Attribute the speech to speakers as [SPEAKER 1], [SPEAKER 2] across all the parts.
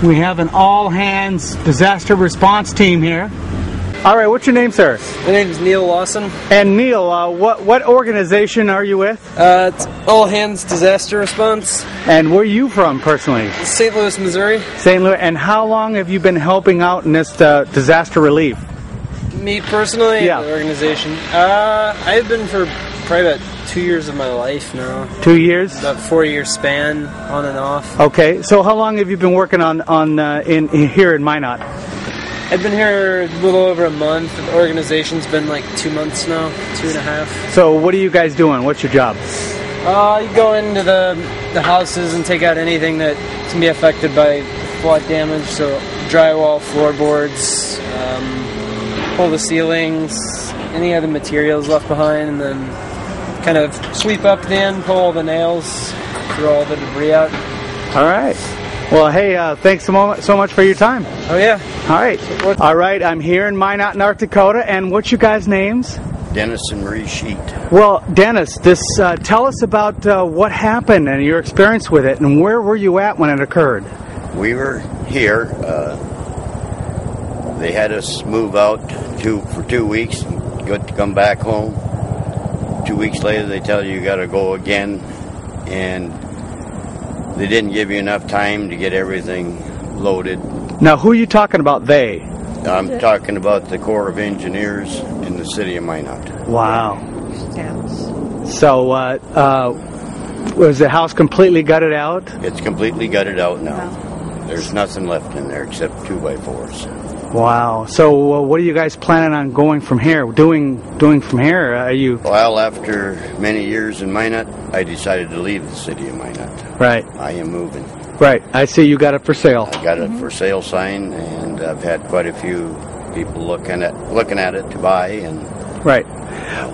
[SPEAKER 1] We have an all-hands disaster response team here. All right, what's your name, sir?
[SPEAKER 2] My name is Neil Lawson.
[SPEAKER 1] And Neil, what organization are you with?
[SPEAKER 2] It's All Hands Disaster Response.
[SPEAKER 1] And where are you from, personally?
[SPEAKER 2] St. Louis, Missouri.
[SPEAKER 1] St. Louis. And how long have you been helping out in this disaster relief?
[SPEAKER 2] Me personally,
[SPEAKER 1] yeah.
[SPEAKER 2] The organization. I've been for probably about 2 years of my life now.
[SPEAKER 1] 2 years?
[SPEAKER 2] About 4-year span, on and off.
[SPEAKER 1] Okay, so how long have you been working here in Minot?
[SPEAKER 2] I've been here a little over a month. The organization's been like 2 months now, 2.5.
[SPEAKER 1] So what are you guys doing? What's your job?
[SPEAKER 2] You go into the houses and take out anything that can be affected by flood damage. So drywall, floorboards, pull the ceilings, any other materials left behind, and then kind of sweep up the end, pull all the nails, throw all the debris out.
[SPEAKER 1] All right. Well, hey, thanks so much for your time.
[SPEAKER 2] Oh, yeah.
[SPEAKER 1] All right. All right, I'm here in Minot, North Dakota, and what's your guys' names?
[SPEAKER 3] Dennis and Marie Sheet.
[SPEAKER 1] Well, Dennis, tell us about what happened and your experience with it, and where were you at when it occurred?
[SPEAKER 3] We were here. They had us move out for 2 weeks, good to come back home. 2 weeks later, they tell you got to go again, and they didn't give you enough time to get everything loaded.
[SPEAKER 1] Now, who are you talking about, they?
[SPEAKER 3] I'm talking about the Corps of Engineers in the city of Minot.
[SPEAKER 1] Wow. So, was the house completely gutted out?
[SPEAKER 3] It's completely gutted out now. There's nothing left in there except 2x4s.
[SPEAKER 1] Wow. So, what are you guys planning on going from here? Doing from here? Are you?
[SPEAKER 3] Well, after many years in Minot, I decided to leave the city of Minot.
[SPEAKER 1] Right.
[SPEAKER 3] I am moving.
[SPEAKER 1] Right. I see you got it for sale.
[SPEAKER 3] I got a for sale sign, and I've had quite a few people looking at it to buy. And
[SPEAKER 1] right.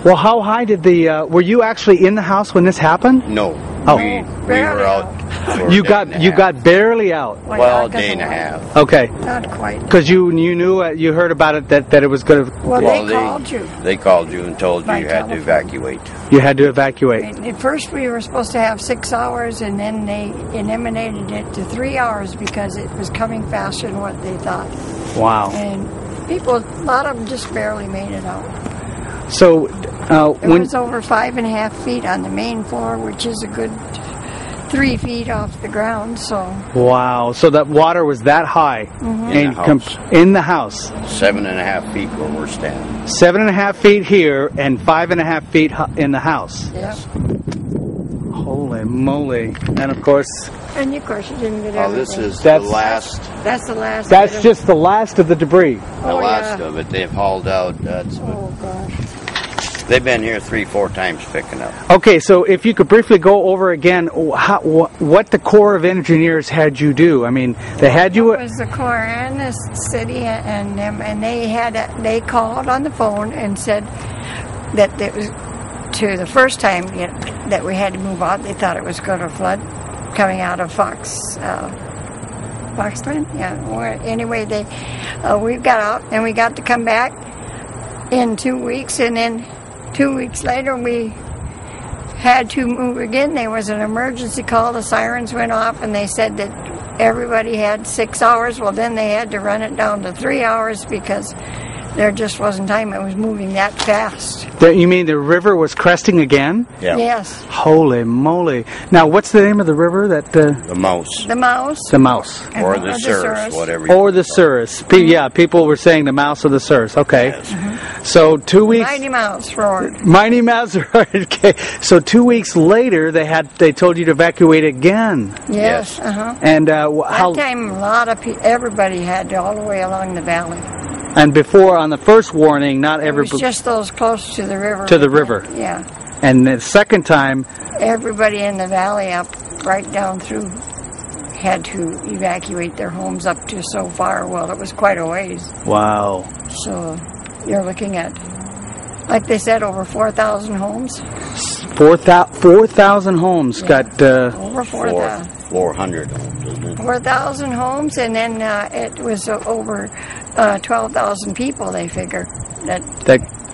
[SPEAKER 1] Well, how high did were you actually in the house when this happened?
[SPEAKER 3] No.
[SPEAKER 1] Oh.
[SPEAKER 3] We were out. For
[SPEAKER 1] You got barely out.
[SPEAKER 3] Well, a day and a half.
[SPEAKER 1] Okay.
[SPEAKER 4] Not quite.
[SPEAKER 1] Because you knew you heard about it that it was going to.
[SPEAKER 4] Well, they called you.
[SPEAKER 3] They called you and told you
[SPEAKER 4] By
[SPEAKER 3] you had to
[SPEAKER 4] telephone.
[SPEAKER 3] evacuate.
[SPEAKER 1] You had to evacuate.
[SPEAKER 4] At first we were supposed to have 6 hours, and then they eliminated it to 3 hours because it was coming faster than what they thought.
[SPEAKER 1] Wow.
[SPEAKER 4] And people, a lot of them just barely made it out.
[SPEAKER 1] So
[SPEAKER 4] It was over 5.5 feet on the main floor, which is a good 3 feet off the ground. So
[SPEAKER 1] wow. So that water was that high in the house.
[SPEAKER 3] 7.5 feet where we're standing.
[SPEAKER 1] 7.5 feet here and 5.5 feet in the house.
[SPEAKER 4] yeah.
[SPEAKER 1] Holy moly! And of course,
[SPEAKER 4] And of course you didn't get
[SPEAKER 3] Oh,
[SPEAKER 4] everything.
[SPEAKER 3] this is
[SPEAKER 1] That's-
[SPEAKER 3] the last.
[SPEAKER 4] That's the last.
[SPEAKER 1] that's
[SPEAKER 4] bit of-
[SPEAKER 1] just the last of the debris.
[SPEAKER 3] The
[SPEAKER 4] Oh,
[SPEAKER 3] last
[SPEAKER 4] yeah.
[SPEAKER 3] of it. They've hauled out.
[SPEAKER 4] Oh gosh.
[SPEAKER 3] They've been here 3-4 times picking up.
[SPEAKER 1] Okay, so if you could briefly go over again what the Corps of Engineers had you do. I mean, they had you.
[SPEAKER 4] It was the Corps and the city and them, and they called on the phone and said that it was to the first time that we had to move out. They thought it was going to flood coming out of Foxland. Yeah. Well, anyway, we got out and we got to come back in 2 weeks, and then 2 weeks later we had to move again. There was an emergency call. The sirens went off, and they said that everybody had 6 hours. Well, then they had to run it down to 3 hours because there just wasn't time. It was moving that fast.
[SPEAKER 1] You mean the river was cresting again?
[SPEAKER 3] Yeah.
[SPEAKER 4] Yes.
[SPEAKER 1] Holy moly! Now, what's the name of the river that?
[SPEAKER 3] The Mouse.
[SPEAKER 4] The Mouse.
[SPEAKER 1] The Mouse.
[SPEAKER 3] Or the Surus, whatever.
[SPEAKER 1] Or the Surus. Yeah, people were saying the Mouse or the Surus. Okay.
[SPEAKER 3] Yes.
[SPEAKER 1] So 2 weeks.
[SPEAKER 4] Mighty Mouse roared.
[SPEAKER 1] Mighty Mouse. Okay. So 2 weeks later, they told you to evacuate again.
[SPEAKER 4] Yes.
[SPEAKER 3] Yes.
[SPEAKER 1] And
[SPEAKER 4] That
[SPEAKER 1] how?
[SPEAKER 4] time, a lot of everybody had to all the way along the valley.
[SPEAKER 1] And before, on the first warning, not
[SPEAKER 4] It
[SPEAKER 1] everybody.
[SPEAKER 4] was just those close to the river.
[SPEAKER 1] To the river.
[SPEAKER 4] Yeah.
[SPEAKER 1] And the second time,
[SPEAKER 4] Everybody in the valley up right down through had to evacuate their homes up to so far. Well, it was quite a ways.
[SPEAKER 1] wow.
[SPEAKER 4] So you're looking at, like they said, over 4,000 homes.
[SPEAKER 1] 4,000 homes got.
[SPEAKER 4] Over 4,000.
[SPEAKER 3] 400 homes, isn't it?
[SPEAKER 4] 4,000 homes, and then it was over 12,000 people, they figure, that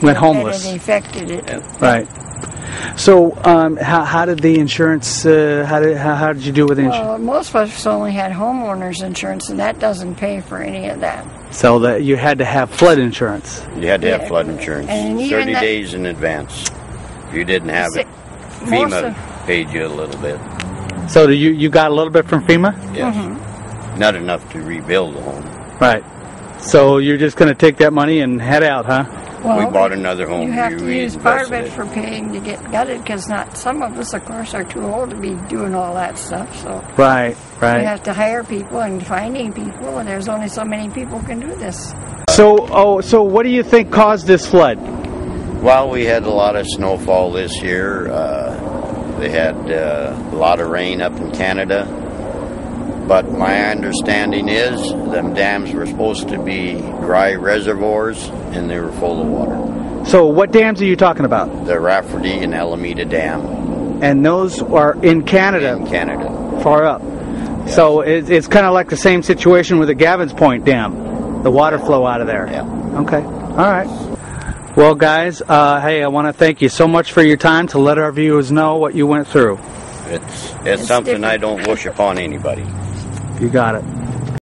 [SPEAKER 1] Went homeless.
[SPEAKER 4] That it affected it.
[SPEAKER 1] Right. So, how did the insurance? How did you do with the insurance?
[SPEAKER 4] Well, most of us only had homeowners insurance, and that doesn't pay for any of that.
[SPEAKER 1] So that you had to have flood insurance.
[SPEAKER 3] You had to have flood insurance
[SPEAKER 4] And even
[SPEAKER 3] 30 days in advance. If you didn't have it, FEMA paid you a little bit.
[SPEAKER 1] So you got a little bit from FEMA?
[SPEAKER 3] Yes. Not enough to rebuild the home.
[SPEAKER 1] Right. So you're just going to take that money and head out, huh?
[SPEAKER 4] Well,
[SPEAKER 3] we bought another home.
[SPEAKER 4] You have to use part of it
[SPEAKER 3] reinvested
[SPEAKER 4] for paying to get gutted, because not some of us, of course, are too old to be doing all that stuff. So
[SPEAKER 1] Right.
[SPEAKER 4] you have to hire people and finding people, and there's only so many people can do this.
[SPEAKER 1] So what do you think caused this flood?
[SPEAKER 3] Well, we had a lot of snowfall this year. They had a lot of rain up in Canada. But my understanding is them dams were supposed to be dry reservoirs, and they were full of water.
[SPEAKER 1] So what dams are you talking about?
[SPEAKER 3] The Rafferty and Alameda Dam.
[SPEAKER 1] And those are in Canada?
[SPEAKER 3] In Canada.
[SPEAKER 1] Far up.
[SPEAKER 3] Yes.
[SPEAKER 1] So it's kind of like the same situation with the Gavin's Point Dam. The water flow out of there.
[SPEAKER 3] Yeah.
[SPEAKER 1] Okay. All right. Well, guys, hey, I want to thank you so much for your time to let our viewers know what you went through.
[SPEAKER 3] It's something I don't wish upon anybody.
[SPEAKER 1] You got it.